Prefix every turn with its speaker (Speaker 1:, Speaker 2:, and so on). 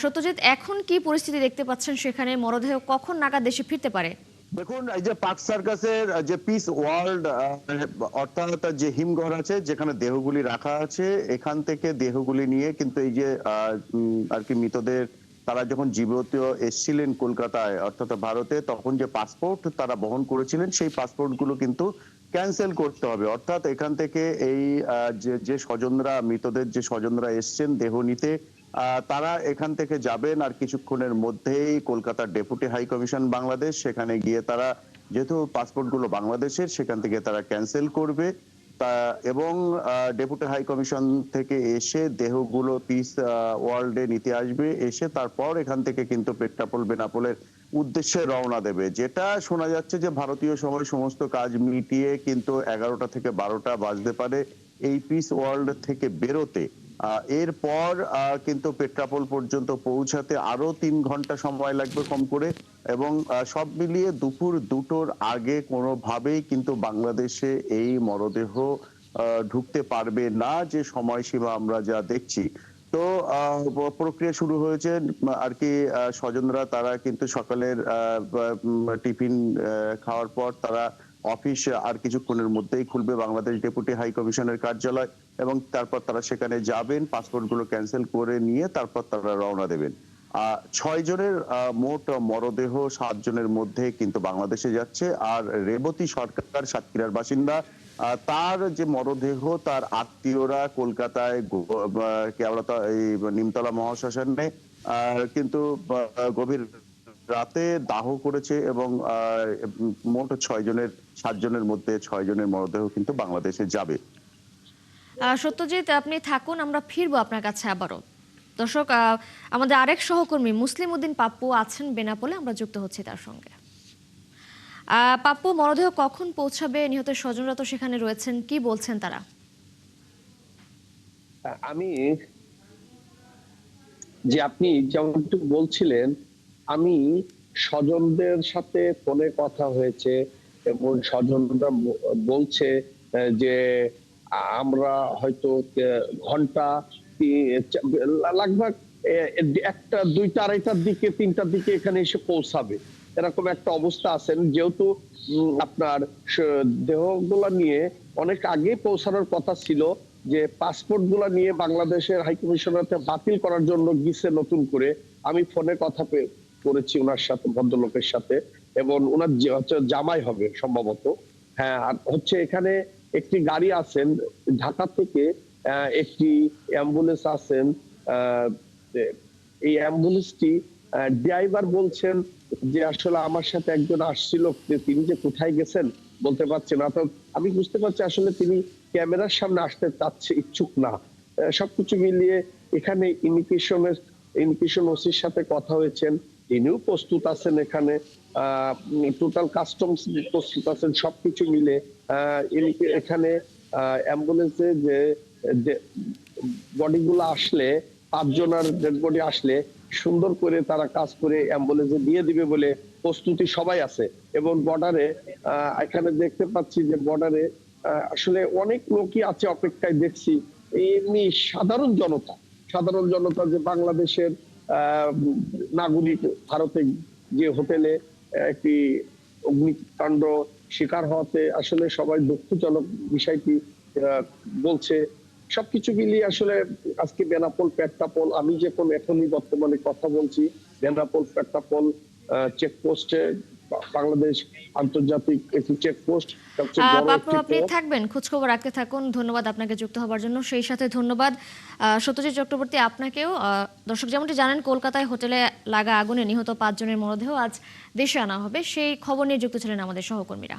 Speaker 1: সত্যজিৎ, এখন কি পরিস্থিতি দেখতে পাচ্ছেন সেখানে? মরদেহ কখন নাগাদ দেশে ফিরতে পারে?
Speaker 2: দেখুন, এই যে পার্ক সার্কাসের যে পিস ওয়ার্ল্ড, অর্থাৎ যে হিমঘর আছে যেখানে দেহগুলি রাখা আছে, এখান থেকে দেহগুলি নিয়ে কিন্তু এই যে আর কি মৃতদের, তারা যখন জীবিত এসেছিলেন কলকাতায় অর্থাৎ ভারতে, তখন যে পাসপোর্ট তারা বহন করেছিলেন সেই পাসপোর্ট গুলো কিন্তু ক্যান্সেল করতে হবে। অর্থাৎ এখান থেকে এই যে স্বজনরা, মৃতদের যে স্বজনরা এসছেন দেহ নিতে, তারা এখান থেকে যাবেন আর কিছুক্ষণের মধ্যেই কলকাতার ডেপুটি হাই কমিশন বাংলাদেশ, সেখানে গিয়ে তারা, যেহেতু পাসপোর্ট গুলো বাংলাদেশের, সেখান থেকে তারা ক্যান্সেল করবে। এবং ডেপুটি হাই কমিশন থেকে এসে দেহগুলো পিস ওয়ার্ল্ডে নিতে আসবে, এসে তারপর এখান থেকে কিন্তু পেট্রাপোল বেনাপোলের উদ্দেশ্যে রওনা দেবে। যেটা শোনা যাচ্ছে যে ভারতীয় সময় সমস্ত কাজ মিটিয়ে কিন্তু 11টা থেকে 12টা বাজতে পারে এই পিস ওয়ার্ল্ড থেকে বেরোতে। এরপর কিন্তু পেট্রাপোল পর্যন্ত পৌঁছাতে আরো 3 ঘন্টা সময় লাগবে কম করে। এবং সব মিলিয়ে দুপুর 2টোর আগে কোনোভাবেই কিন্তু বাংলাদেশে এই মরদেহ ঢুকতে পারবে না, যে সময়সীমা আমরা যা দেখছি। তো প্রক্রিয়া শুরু হয়েছে আর কি। স্বজনরা তারা কিন্তু সকালের টিফিন খাওয়ার পর তারা অফিস আর কিছুক্ষণের মধ্যেই খুলবে, বাংলাদেশ ডেপুটি হাই কমিশনের কার্যালয়, এবং তারপর তারা সেখানে যাবেন, পাসপোর্ট গুলো ক্যান্সেল করে নিয়ে তারপর তারা রওনা দেবেন। 6 জনের মোট মরদেহ 7 জনের মধ্যে কিন্তু বাংলাদেশে যাচ্ছে। আর রেবতী সরকার সাতক্ষীরার বাসিন্দা, তার যে মরদেহ তার আত্মীয়রা কলকাতায় কেওড়াতলা এই নিমতলা মহাশ্মশানে কিন্তু গভীর রাতে দাহ করেছে। এবং মোট 7 জনের মধ্যে 6 জনের মরদেহ কিন্তু বাংলাদেশে যাবে।
Speaker 1: সত্যজিৎ, আপনি থাকুন, আমরা ফিরবো আপনার কাছে আবারও। দর্শক, আমাদের আরেক সহকর্মী মুসলিম উদ্দিন পাপ্পু আছেন বেনাপোলে, আমরা যুক্ত হচ্ছি তার সঙ্গে। পাপ্পু, মরদেহ কখন পৌঁছাবে? নিহতের স্বজনরা তো সেখানে রয়েছেন, কি বলছেন তারা?
Speaker 3: আমি আপনি যেমনটুকু বলছিলেন, আমি স্বজনদের সাথে ফোনে কথা হয়েছে এবং স্বজনরা বলছে যে আমরা হয়তো ঘন্টা লাগভাগ 1টা 2টা 2:30টার দিকে 3টার দিকে এখানে এসে পৌঁছাবে, এরকম একটা অবস্থা আছেন। যেহেতু আপনার দেহগুলা নিয়ে অনেক আগে পৌঁছানোর কথা ছিল, যে পাসপোর্ট গুলা নিয়ে বাংলাদেশের হাইকমিশনারতে বাতিল করার জন্য গিয়েছে নতুন করে। আমি ফোনে কথা করেছি ওনার সাথে, ভদ্রলোকের সাথে, এবং ওনার জামাই হবে সম্ভবত। হ্যাঁ, আর হচ্ছে এখানে একটি গাড়ি আছেন ঢাকা থেকে, একটি অ্যাম্বুলেন্স আছেন। এই অ্যাম্বুলেন্সটি ড্রাইভার বলছেন যে আসলে আমার সাথে একজন আসছিল, তিনি যে কোথায় গেছেন বলতে পারছি না। তো আমি বুঝতে পারছি আসলে তিনি ক্যামেরার সামনে আসতে চাচ্ছে, ইচ্ছুক না। সবকিছু মিলিয়ে এখানে ইমিগ্রেশন ওসির সাথে কথা হয়েছেন, তিনিও প্রস্তুত আছেন। এখানে টোটাল কাস্টমস প্রস্তুত আছেন। সবকিছু মিলে এখানে অ্যাম্বুলেন্সে যে বডিগুলো আসলে, 5 জনের ডেড বডি আসলে সুন্দর করে তারা কাজ করে অ্যাম্বুলেন্সে দিয়ে দিবে বলে প্রস্তুতি সবাই আছে। এবং বর্ডারে এখানে দেখতে পাচ্ছি যে বর্ডারে আসলে অনেক লোকই আছে অপেক্ষায়, দেখছি এমনি সাধারণ জনতা যে বাংলাদেশের নাগরিক ভারতে যে হোটেলে একটি অগ্নিকাণ্ড শিকার হওয়াতে আসলে সবাই দুঃখজনক বিষয়টি বলছে। সবকিছু মিলিয়ে আসলে আজকে বেনাপোল পেট্রাপোল, আমি এখনই বর্তমানে কথা বলছি, বেনাপোল পেট্রাপোল চেকপোস্টে বাংলাদেশ আন্তর্জাতিক একটি চেকপোস্ট, সবচেয়ে বড়
Speaker 1: পাপ্পু,
Speaker 3: একটি
Speaker 1: আপনি
Speaker 3: পোস্ট।
Speaker 1: থাকবেন, খোঁজখবর রাখতে থাকুন। ধন্যবাদ আপনাকে যুক্ত হবার জন্য। সেই সাথে ধন্যবাদ সত্যজিৎ চক্রবর্তী আপনাকেও। দর্শক, যেমনটি জানেন, কলকাতায় হোটেলে লাগা আগুনে নিহত 5 জনের মরদেহ আজ দেশে আনা হবে, সেই খবর নিয়ে যুক্ত ছিলেন আমাদের সহকর্মীরা।